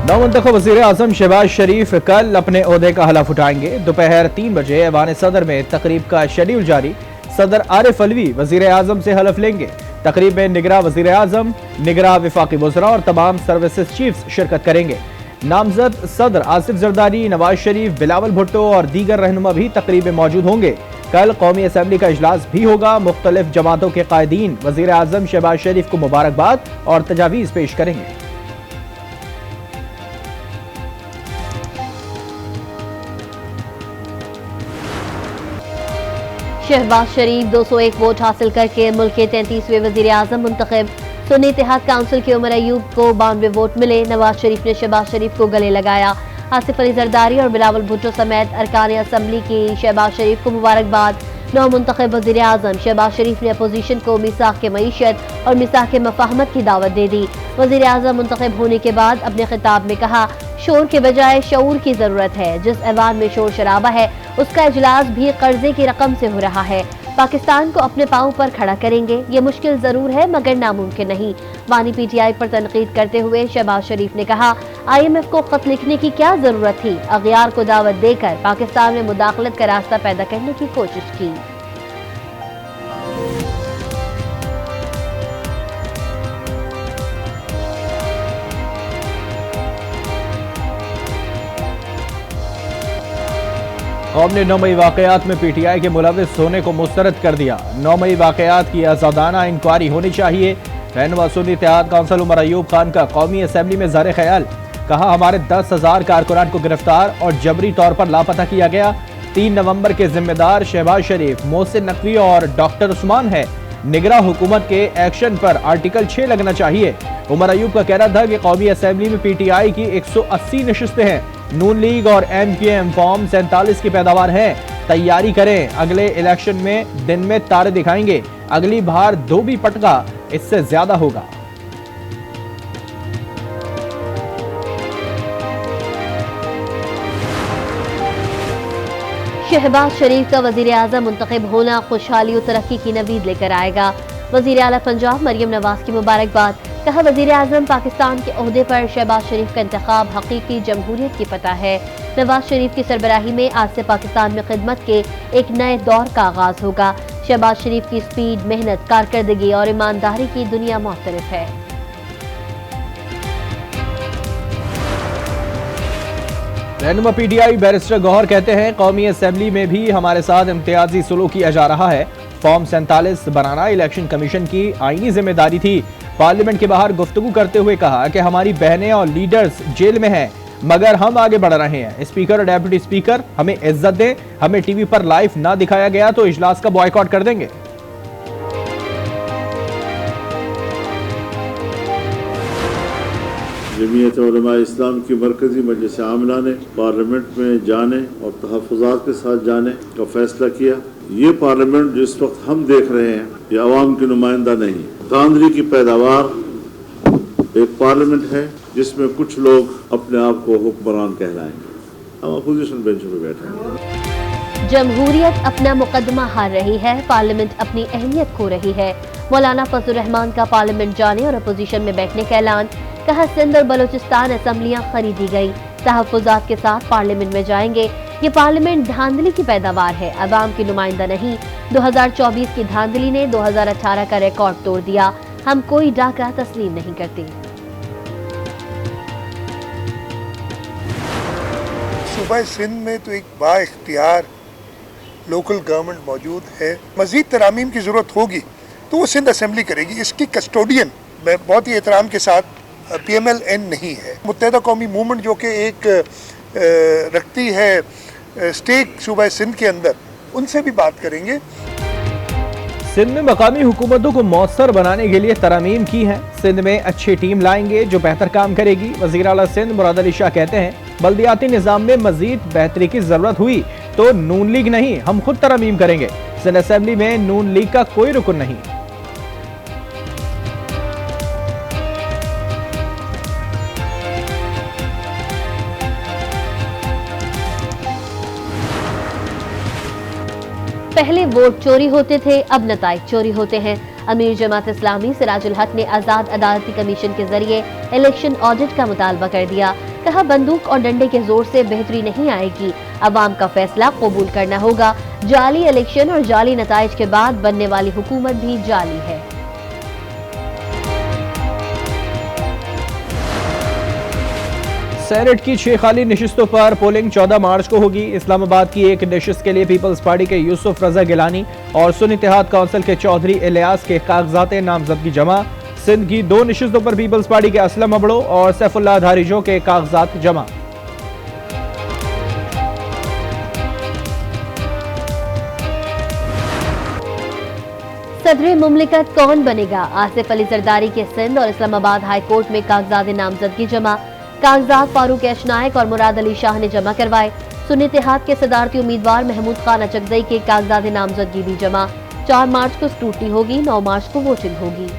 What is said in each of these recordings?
नौमंतखब वज़ीर आज़म शहबाज शरीफ कल अपने ओहदे का हलफ उठाएंगे। दोपहर 3 बजे ऐवान सदर में तकरीब का शेड्यूल जारी। सदर आरिफ अलवी वज़ीर आज़म से हलफ लेंगे। तकरीब में निगरां वज़ीर आज़म, निगरां वफाकी वज़रा और तमाम सर्विसेज चीफ्स शिरकत करेंगे। नामजद सदर आसिफ जरदारी, नवाज शरीफ, बिलावल भुट्टो और दीगर रहनुमा भी तकरीब में मौजूद होंगे। कल कौमी असम्बली का इजलास भी होगा। मुख्तलिफ जमातों के कायदीन वज़ीर आज़म शहबाज शरीफ को मुबारकबाद और तजावीज़ पेश करेंगे। शहबाज शरीफ 201 वोट हासिल करके मुल्क के 33वें वज़ीर आज़म मुंतखब। सुन्नी इत्तेहाद काउंसिल के उमर अयूब को 92 वोट मिले। नवाज शरीफ ने शहबाज शरीफ को गले लगाया। आसिफ अली जरदारी और बिलावल भुट्टो समेत अरकान असम्बली की शहबाज शरीफ को मुबारकबाद। नौ मुंतखब वज़ीर आज़म शहबाज शरीफ ने अपोजिशन को मिसाक के मईशत और मिसाक के मफाहमत की दावत दे दी। वज़ीर आज़म मुंतखब होने के बाद अपने खिताब में कहा, शोर के बजाय शऊर की जरूरत है। जिस ऐवान में शोर शराबा है उसका इजलास भी कर्जे की रकम से हो रहा है। पाकिस्तान को अपने पांव पर खड़ा करेंगे। ये मुश्किल जरूर है मगर नामुमकिन नहीं। वानी पीटीआई पर तनकीद करते हुए शहबाज शरीफ ने कहा, IMF को खत लिखने की क्या जरूरत थी। अगयार को दावत देकर पाकिस्तान में मुदाखलत का रास्ता पैदा करने की कोशिश की। कौम ने 9 मई वाकयात में PTI के मुलविस होने को मुस्तरद कर दिया। 9 मई वाकयात की आज़ादाना इंक्वायरी होनी चाहिए। रहनुमा सुन्नी इत्तेहाद काउंसिल उमर अयूब खान का कौमी असम्बली में ज़ारे ख्याल। कहा, हमारे 10,000 कारकुनान को गिरफ्तार और जबरी तौर पर लापता किया गया। 3 नवंबर के जिम्मेदार शहबाज शरीफ, मोहसिन नकवी और डॉक्टर उस्मान है। निगरां हुकूमत के एक्शन पर आर्टिकल 6 लगना चाहिए। उमर अयूब का कहना था कि कौमी असम्बली में PTI की 180 नशिस्तें हैं। नून लीग और MKM फॉर्म 47 की पैदावार है। तैयारी करें, अगले इलेक्शन में दिन में तारे दिखाएंगे। अगली बार 2 भी पटका इससे ज्यादा होगा। शहबाज शरीफ का वज़ीर आज़म मुंतखब होना खुशहाली और तरक्की की नवीद लेकर आएगा। वज़ीर आला पंजाब मरियम नवाज की मुबारकबाद। कहा, वज़ीर आज़म पाकिस्तान के ओहदे पर शहबाज शरीफ का इंतखाब हकीकी जमहूरियत की पता है। नवाज शरीफ की सरबराही में आज से पाकिस्तान में खिदमत के एक नए दौर का आगाज होगा। शहबाज शरीफ की स्पीड, मेहनत, कारकर्दगी और ईमानदारी की दुनिया मुख्तलिफ है। रहनुमा PTI बैरिस्टर गौहर कहते हैं, कौमी असम्बली में भी हमारे साथ इम्तियाजी सुलूक किया जा रहा है। फॉर्म 47 बनाना इलेक्शन कमीशन की आईनी जिम्मेदारी थी। पार्लियामेंट के बाहर गुफ्तगू करते हुए कहा कि हमारी बहनें और लीडर्स जेल में हैं मगर हम आगे बढ़ रहे हैं। स्पीकर और डेप्यूटी स्पीकर हमें इज्जत दें। हमें टीवी पर लाइव ना दिखाया गया तो इजलास का बॉयकॉट कर देंगे। जमीयत उलमा इस्लाम की मरकजी मजलिस आमला ने पार्लियामेंट में जाने और तहफ़्फ़ुज़ात के साथ जाने का फैसला किया। ये पार्लियामेंट जिस वक्त हम देख रहे हैं ये अवाम की नुमाइंदा नहीं, धांधली की पैदावार एक पार्लियामेंट है जिसमें कुछ लोग अपने आप को हुक्मरान कहलाएंगे। हम अपोजिशन बेंच पर बैठे हैं। जमहूरियत अपना मुकदमा हार रही है। पार्लियामेंट अपनी अहमियत खो रही है। मौलाना फजलुर रहमान का पार्लियामेंट जाने और अपोजिशन में बैठने का ऐलान। कहा, सिंध और बलोचिस्तान असम्बलियां खरीदी गई। तहफ़्फ़ुज़ात के साथ पार्लियामेंट में जाएंगे। ये पार्लियामेंट धांधली की पैदावार है, अवाम की नुमाइंदा नहीं। 2024 की धांधली ने 2018 का रिकॉर्ड तोड़ दिया। हम कोई डाका तस्लीम नहीं करते। सूबा सिंध में तो एक बाइख्तियार लोकल गवर्नमेंट मौजूद है। मजीद तरामीम की ज़रूरत होगी तो वो सिंध असम्बली करेगी। इसकी कस्टोडियन मैं बहुत ही एहतराम के साथ PMLN नहीं है। मुत्तहिदा कौमी मूवमेंट जो कि एक रखती है स्टेक सूबा सिंध के अंदर, उनसे भी बात करेंगे। सिंध में मकामी हुकूमतों को मौसर बनाने के लिए तरमीम की है। सिंध में अच्छी टीम लाएंगे जो बेहतर काम करेगी। वज़ीर आला सिंध मुराद अली शाह कहते हैं, बल्दियाती निज़ाम में मजीद बेहतरी की जरूरत हुई तो नून लीग नहीं, हम खुद तरमीम करेंगे। सिंध असम्बली में नून लीग का कोई रुकन नहीं। पहले वोट चोरी होते थे, अब नताइज चोरी होते हैं। अमीर जमात इस्लामी सिराजुल हक ने आजाद अदालती कमीशन के जरिए इलेक्शन ऑडिट का मुतालबा कर दिया। कहा, बंदूक और डंडे के जोर से बेहतरी नहीं आएगी, अवाम का फैसला कबूल करना होगा। जाली इलेक्शन और जाली नताइज के बाद बनने वाली हुकूमत भी जाली है। सेनेट की 6 खाली नशिस्तों पर पोलिंग 14 मार्च को होगी। इस्लामाबाद की एक नशिस्त के लिए पीपल्स पार्टी के यूसुफ रजा गिलानी और सुन्नी इत्तेहाद काउंसिल के चौधरी इलियास के कागजात नामजदगी जमा। सिंध की 2 नशिस्तों पर पीपल्स पार्टी के असलम अबड़ो और सैफुल्लाह धारिजो के कागजात जमा। सदर मुमलिकत कौन बनेगा? आसिफ अली जरदारी के सिंध और इस्लामाबाद हाई कोर्ट में कागजात नामजदगी जमा। कागजात फारूक एश नायक और मुराद अली शाह ने जमा करवाए। सुन्नी इत्तेहाद के सदारती उम्मीदवार महमूद खान अचकजई के कागजात नामजदगी भी जमा। 4 मार्च को स्क्रूटनी होगी, 9 मार्च को वोटिंग होगी।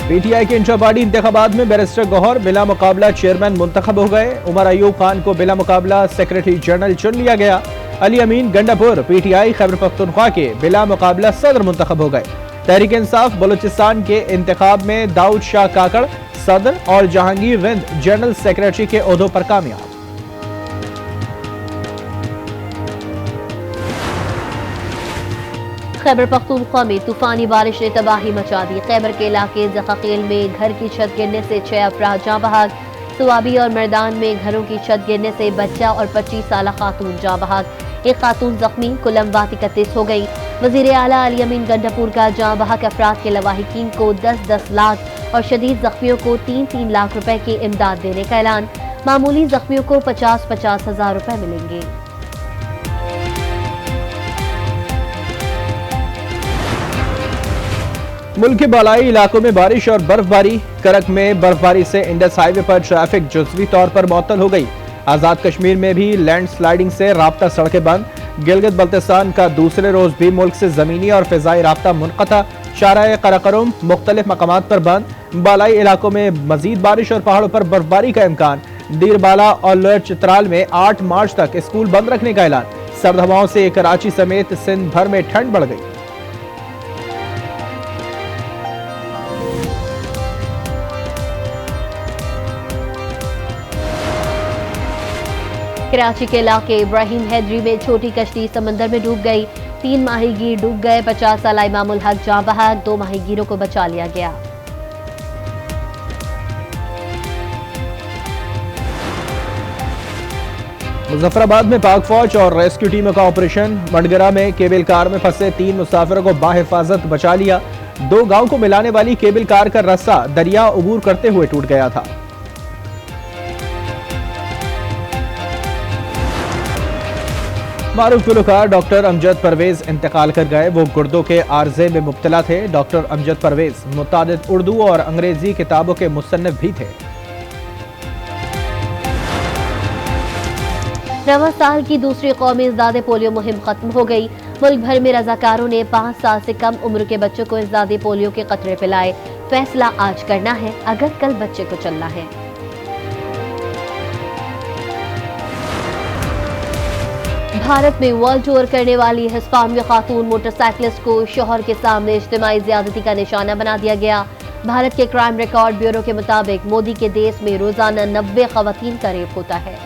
पीटीआई के इंट्रा पार्टी इंतखाबात में बैरिस्टर गौहर बिला मुकाबला चेयरमैन मुंतखब हो गए। उमर अयूब खान को बिला मुकाबला सेक्रेटरी जनरल चुन लिया गया। अली अमीन गंडापुर पीटीआई खैबर पख्तूनख्वा के बिला मुकाबला सदर मुंतखब हो गए। तहरीक इंसाफ बलूचिस्तान के इंतखाब में दाऊद शाह काकड़ सदर और जहांगीर रिंद जनरल सेक्रेटरी के ओहदों पर कामयाब। खैबर पख्तूनख्वा में तूफानी बारिश ने तबाही मचा दी। खैबर के इलाके जखाकील में घर की छत गिरने से 6 अफराद जाँ बहक। सुवाबी और मैदान में घरों की छत गिरने से बच्चा और 25 साल खातून जाँ बहक। एक खातून जख्मी, कुल अमवात 31 हो गई। वजीर आला अली अमीन गंडापुर का जाँ बहक अफराद के लवाहिकीन को 10-10 लाख और शदीद जख्मियों को 3-3 लाख रुपए की इमदाद देने का ऐलान। मामूली जख्मियों को 50-50 हजार रुपए मिलेंगे। मुल्क के बालाई इलाकों में बारिश और बर्फबारी। करक में बर्फबारी से इंडस हाईवे पर ट्रैफिक जुज़वी तौर पर मुअत्तल हो गई। आज़ाद कश्मीर में भी लैंड स्लाइडिंग से राब्ता सड़कें बंद। गिलगित बल्तिस्तान का दूसरे रोज भी मुल्क से जमीनी और फिजाई राब्ता मुनक़ता। शाराए कराकरम मुख्तलिफ मकामात पर बंद। बालाई इलाकों में मजीद बारिश और पहाड़ों पर बर्फबारी का इम्कान। दीरबाला और लोअर चित्राल में 8 मार्च तक स्कूल बंद रखने का ऐलान। सर्द हवाओं से कराची समेत सिंध भर में ठंड बढ़ गई। कराची के इलाके इब्राहिम हैदरी में छोटी कश्ती समंदर में डूब गई। 3 माहीगीर डूब गए। 50 साल इमामुल हक जाँ बहक। 2 माहीगीरों को बचा लिया गया। मुजफ्फराबाद में पाक फौज और रेस्क्यू टीमों का ऑपरेशन। मंडगरा में केबल कार में फंसे 3 मुसाफिरों को बाहिफाजत बचा लिया। 2 गांव को मिलाने वाली केबल कार का रस्सा दरिया अबूर करते हुए टूट गया था। मारूफ गुलकार डॉक्टर अमजद परवेज इंतकाल कर गए। वो गुर्दों के आर्जे में मुब्तला थे। डॉक्टर अमजद परवेज मुतादिद उर्दू और अंग्रेजी किताबों के मुसन्निफ भी थे। रवां साल की दूसरी कौमी इज़्ज़ाद पोलियो मुहिम खत्म हो गई। मुल्क भर में रजाकारों ने 5 साल से कम उम्र के बच्चों को इज़्ज़ाद पोलियो के कतरे पिलाए। फैसला आज करना है, अगर कल बच्चे को चलना है। भारत में वर्ल्ड टूर करने वाली हिस्पानिया खातून मोटरसाइकिलिस्ट को शोहर के सामने इज्तिमाई ज़्यादती का निशाना बना दिया गया। भारत के क्राइम रिकॉर्ड ब्यूरो के मुताबिक मोदी के देश में रोजाना 90 खवातीन का रेप होता है।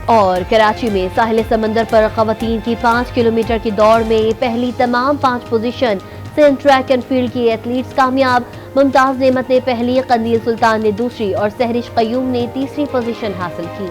और कराची में साहिल समंदर पर खवातीन की 5 किलोमीटर की दौड़ में पहली तमाम 5 position Sindh track and field की एथलीट्स कामयाब। मुमताज नेमत ने पहली, कंदील सुल्तान ने दूसरी और सहरिश कयूम ने तीसरी पोजीशन हासिल की।